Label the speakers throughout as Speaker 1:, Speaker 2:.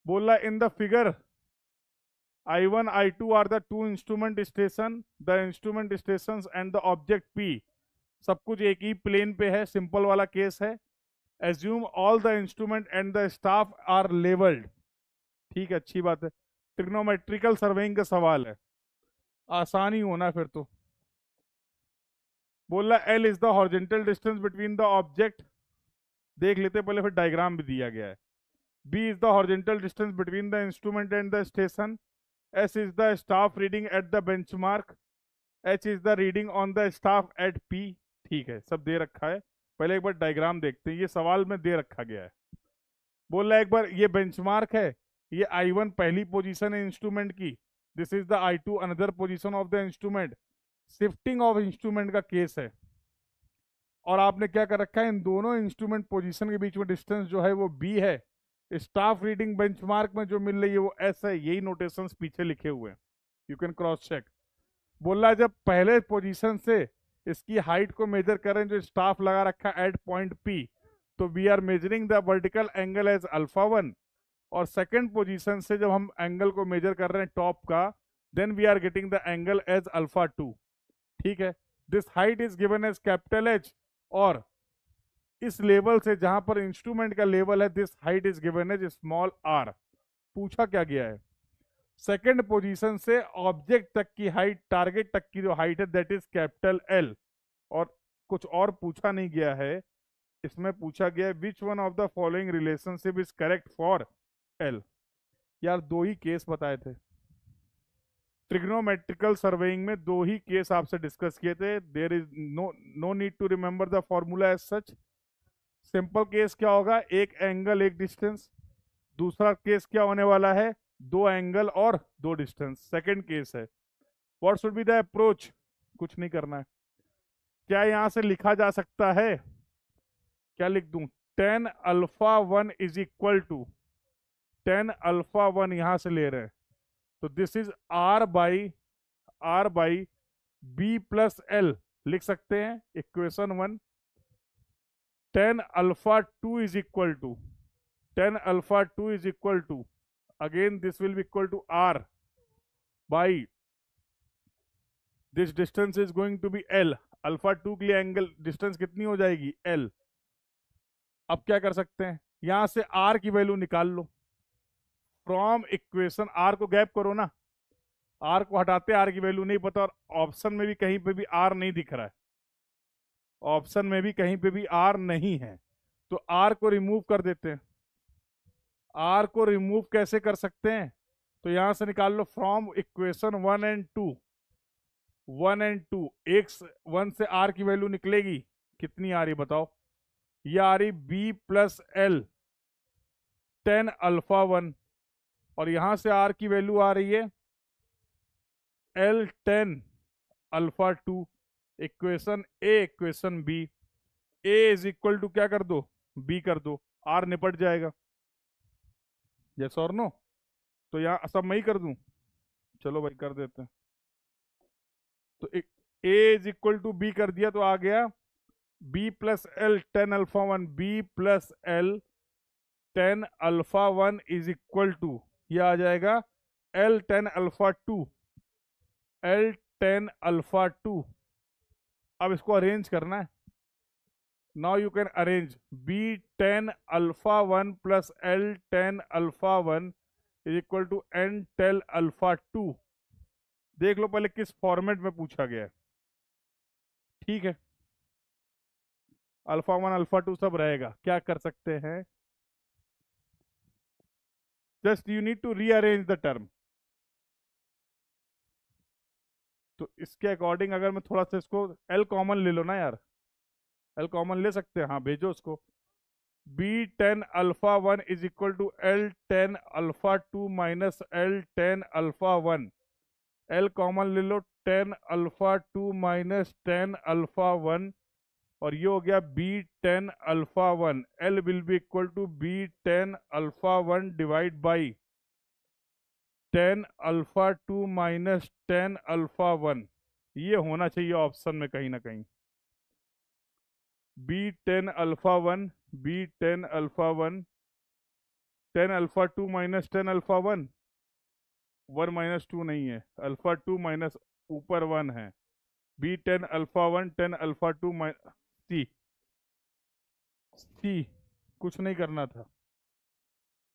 Speaker 1: बोला in the figure I1 I2 are the two instrument station, the instrument station and the object P, सब कुछ एक ही plane पे है, सिंपल वाला केस है। Assume all the instrument and the staff are levelled. ठीक है, अच्छी बात है। ट्रिग्नोमेट्रिकल सर्वेइंग का सवाल है, आसान ही होना फिर तो। बोला L is the horizontal distance between the object, देख लेते पहले, फिर डायग्राम भी दिया गया है। B is the horizontal distance between the instrument and the station. S is the staff reading at the benchmark. H is the reading on the staff at P. ठीक है, सब दे रखा है। पहले एक बार डायग्राम देखते हैं, ये सवाल में दे रखा गया है। बोल रहा है एक बार, ये बेंचमार्क है, ये I1 पहली पोजीशन है इंस्ट्रूमेंट की, this is the I2 another position of the instrument. Shifting of instrument का केस है, और आपने क्या कर रखा है, इन दोनों इंस्ट्रूमेंट पोजीशन के बीच में डिस्टेंस जो है वो B है। स्टाफ रीडिंग बेंचमार्क में जो मिल रही है वो S है, यही नोटेशंस पीछे लिखे हुए हैं, यू कैन क्रॉस चेक। बोल रहा है जब पहले पोजीशन से इसकी हाइट को मेजर करें जो स्टाफ लगा रखा है एट पॉइंट P, तो we are measuring the vertical angle as alpha 1। और सेकेंड पोजीशन से जब हम एंगल को मेजर कर रहे हैं टॉप का, then we are getting the angle as alpha 2। ठीक है, this height is given as capital H, और इस लेवल से जहां पर इंस्ट्रूमेंट का लेवल है, this height is given as small r। पूछा क्या गया है, सेकेंड पोजीशन से ऑब्जेक्ट तक की हाइट, टारगेट तक की जो हाइट है, दैट इज कैपिटल L। और कुछ और पूछा नहीं गया है, इसमें पूछा गया है which one of the following relationship is correct for L। यार दो ही केस बताए थे, ट्रिग्नोमेट्रिकल सर्वेइंग में दो ही केस आपसे डिस्कस किए थे। There is no need to remember the formula as such. Simple case क्या होगा, एक एंगल एक डिस्टेंस। दूसरा केस क्या होने वाला है, दो एंगल और दो डिस्टेंस, सेकंड केस है। What should be the approach, कुछ नहीं करना है। क्या यहां से लिखा जा सकता है, क्या लिख दूं, tan α1 is equal to, tan α1 यहां से ले रहे हैं, तो दिस इज r by b plus L, लिख सकते हैं equation 1। tan α2 is equal to, tan α2 is equal to, again this will be equal to r by this distance is going to be l। α2 के लिए एंगल डिस्टेंस कितनी हो जाएगी, l। अब क्या कर सकते हैं, यहां से r की वैल्यू निकाल लो फ्रॉम इक्वेशन, r को गैप करो ना, r को हटाते r की वैल्यू नहीं पता, और ऑप्शन में भी कहीं पे भी r नहीं दिख रहा है, ऑप्शन में भी कहीं पे भी r नहीं है, तो r को रिमूव कर देते हैं। r को रिमूव कैसे कर सकते हैं, तो यहां से निकाल लो फ्रॉम इक्वेशन 1 एंड टू, एक 1 से r की वैल्यू निकलेगी, कितनी आ रही बताओ, ये आ रही b प्लस एल tan α1, और यहां से r की वैल्यू आ रही है l tan α2। Equation A equation B, A is equal to क्या कर दो, बी कर दो, आर निपट जाएगा। यस और नो, तो यहाँ सब मैं ही कर दूं, चलो भाई कर देते हैं। तो A is equal to B कर दिया, तो आ गया B plus L tan α1, B plus L tan α1 is equal to, ये आ जाएगा एल tan α2, एल tan α2। अब इसको अरेंज करना है, now you can arrange b tan α1 plus l tan α1 is equal to n tan α2। देख लो पहले किस फॉर्मेट में पूछा गया है। ठीक है, α1 α2 सब रहेगा, क्या कर सकते हैं, just you need to rearrange the term. तो इसके अकॉर्डिंग अगर मैं थोड़ा सा इसको, l कॉमन ले लो ना यार, l कॉमन ले सकते हैं, हाँ भेजो उसको। b tan α1 is equal to l tan α2 minus l tan α1, l common ले लो, tan α2 माइनस tan α1, और ये हो गया b tan α1, l will be equal to b tan α1 divide by tan α2 minus tan α1। ये होना चाहिए ऑप्शन में कहीं ना कहीं, b tan α1, b tan α1 10 alpha 2 minus 10 alpha 1, 1 minus 2 नहीं है, अल्फा 2 माइनस ऊपर 1 है, B 10 alpha 1 10 alpha 2 C, C कुछ नहीं करना था।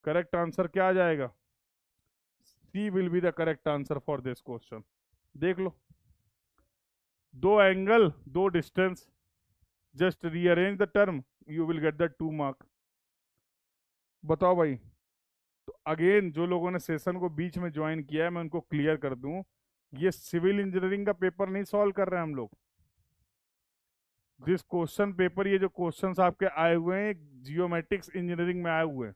Speaker 1: करेक्ट आंसर क्या आ जाएगा? C will be the correct answer for this question. देख लो, दो एंगल दो distance, just rearrange the term, you will get the 2 mark. बताओ भाई। तो अगेन जो लोगों ने सेशन को बीच में ज्वाइन किया है, मैं उनको क्लियर कर दूं, ये सिविल इंजीनियरिंग का पेपर नहीं सॉल्व कर रहे हैं हम लोग। दिस क्वेश्चन पेपर, ये जो क्वेश्चंस आपके आए हुए हैं जियोमेट्रिक्स इंजीनियरिंग में आए हुए हैं।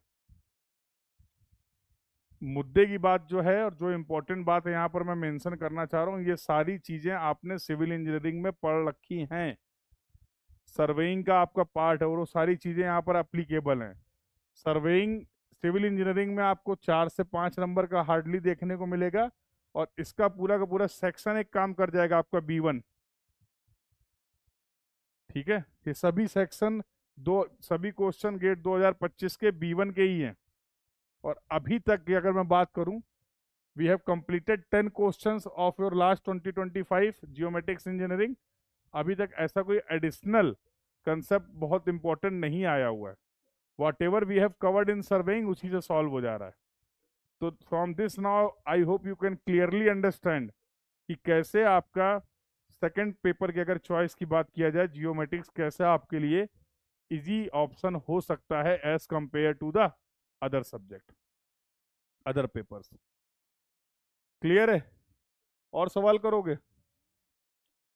Speaker 1: मुद्दे की बात जो है और जो इम्पोर्टेंट बात है यहाँ पर मैं मेंशन करना चाह रहा हूँ, ये सारी चीजें आपने सिविल इंजीनियरिंग में पढ़ रखी हैं। सर्वेइंग का आपका पार्ट है और वो सारी चीजें यहाँ पर अप्लीकेबल हैं। सर्वेइंग सिविल इंजीनियरिंग में आपको 4 से 5 नंबर का हार्डली देखने को मिलेगा, और इसका पूरा का पूरा सेक्शन एक काम कर जाएगा आपका B1। ठीक है, ये सभी सेक्शन सभी क्वेश्चन गेट 2025 के B1 के ही हैं। और अभी तक की अगर मैं बात करूं, we have completed 10 questions of your last 2025 geometrics engineering. अभी तक ऐसा कोई एडिशनल कंसेप्ट बहुत इंपॉर्टेंट नहीं आया हुआ है। Whatever we have covered in surveying उसी से सॉल्व हो जा रहा है। तो from this now I hope you can clearly understand कि कैसे आपका सेकंड पेपर की अगर चॉइस की बात किया जाए, जियोमेट्रिक्स कैसे आपके लिए इजी ऑप्शन हो सकता है as compare to the other subject, other papers. Clear है? और सवाल करोगे?